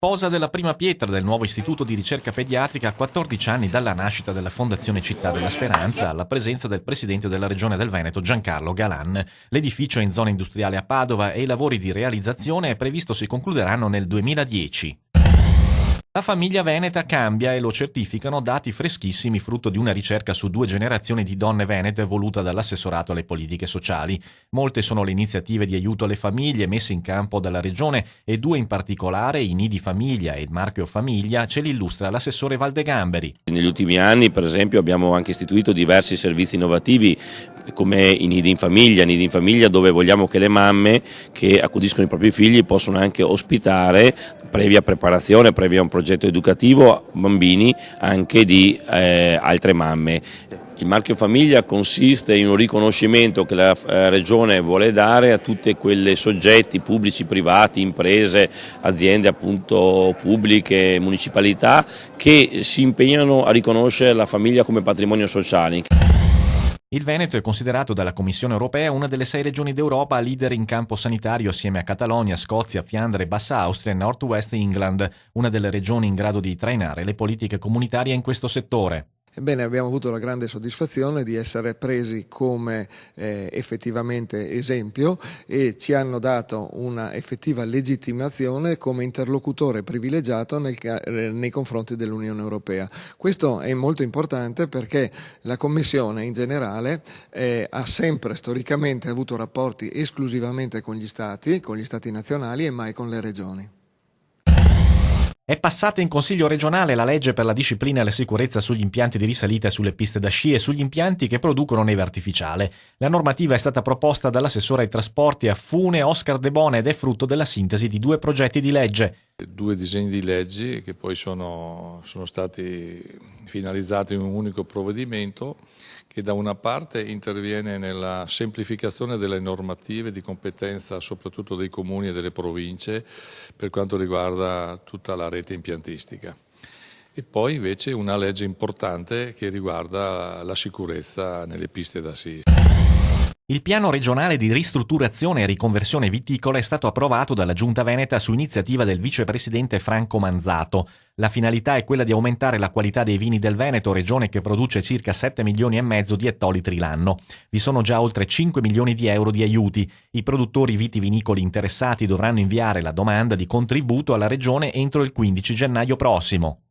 Posa della prima pietra del nuovo istituto di ricerca pediatrica a 14 anni dalla nascita della Fondazione Città della Speranza, alla presenza del presidente della Regione del Veneto Giancarlo Galan. L'edificio è in zona industriale a Padova e i lavori di realizzazione è previsto si concluderanno nel 2010. La famiglia veneta cambia e lo certificano dati freschissimi frutto di una ricerca su 2 generazioni di donne venete voluta dall'assessorato alle politiche sociali. Molte sono le iniziative di aiuto alle famiglie messe in campo dalla Regione e 2 in particolare, i Nidi Famiglia e il marchio Famiglia, ce li illustra l'assessore Valdegamberi. Negli ultimi anni, per esempio, abbiamo anche istituito diversi servizi innovativi come i Nidi in famiglia dove vogliamo che le mamme che accudiscono i propri figli possano anche ospitare, previa preparazione, previa un progetto educativo, bambini anche di altre mamme. Il marchio Famiglia consiste in un riconoscimento che la Regione vuole dare a tutte quelle soggetti pubblici, privati, imprese, aziende appunto pubbliche, municipalità che si impegnano a riconoscere la famiglia come patrimonio sociale. Il Veneto è considerato dalla Commissione europea una delle 6 regioni d'Europa leader in campo sanitario assieme a Catalogna, Scozia, Fiandre, Bassa Austria e North West England, una delle regioni in grado di trainare le politiche comunitarie in questo settore. Ebbene, abbiamo avuto la grande soddisfazione di essere presi come effettivamente esempio e ci hanno dato una effettiva legittimazione come interlocutore privilegiato nei confronti dell'Unione Europea. Questo è molto importante perché la Commissione in generale ha sempre storicamente avuto rapporti esclusivamente con gli Stati nazionali e mai con le regioni. È passata in Consiglio regionale la legge per la disciplina e la sicurezza sugli impianti di risalita e sulle piste da sci e sugli impianti che producono neve artificiale. La normativa è stata proposta dall'assessore ai trasporti a Fune Oscar De Bona ed è frutto della sintesi di 2 progetti di legge. 2 disegni di leggi che poi sono stati finalizzati in un unico provvedimento che da una parte interviene nella semplificazione delle normative di competenza soprattutto dei comuni e delle province per quanto riguarda tutta la rete impiantistica e poi invece una legge importante che riguarda la sicurezza nelle piste da sci. Il piano regionale di ristrutturazione e riconversione viticola è stato approvato dalla Giunta Veneta su iniziativa del vicepresidente Franco Manzato. La finalità è quella di aumentare la qualità dei vini del Veneto, regione che produce circa 7 milioni e mezzo di ettolitri l'anno. Vi sono già oltre 5 milioni di euro di aiuti. I produttori vitivinicoli interessati dovranno inviare la domanda di contributo alla regione entro il 15 gennaio prossimo.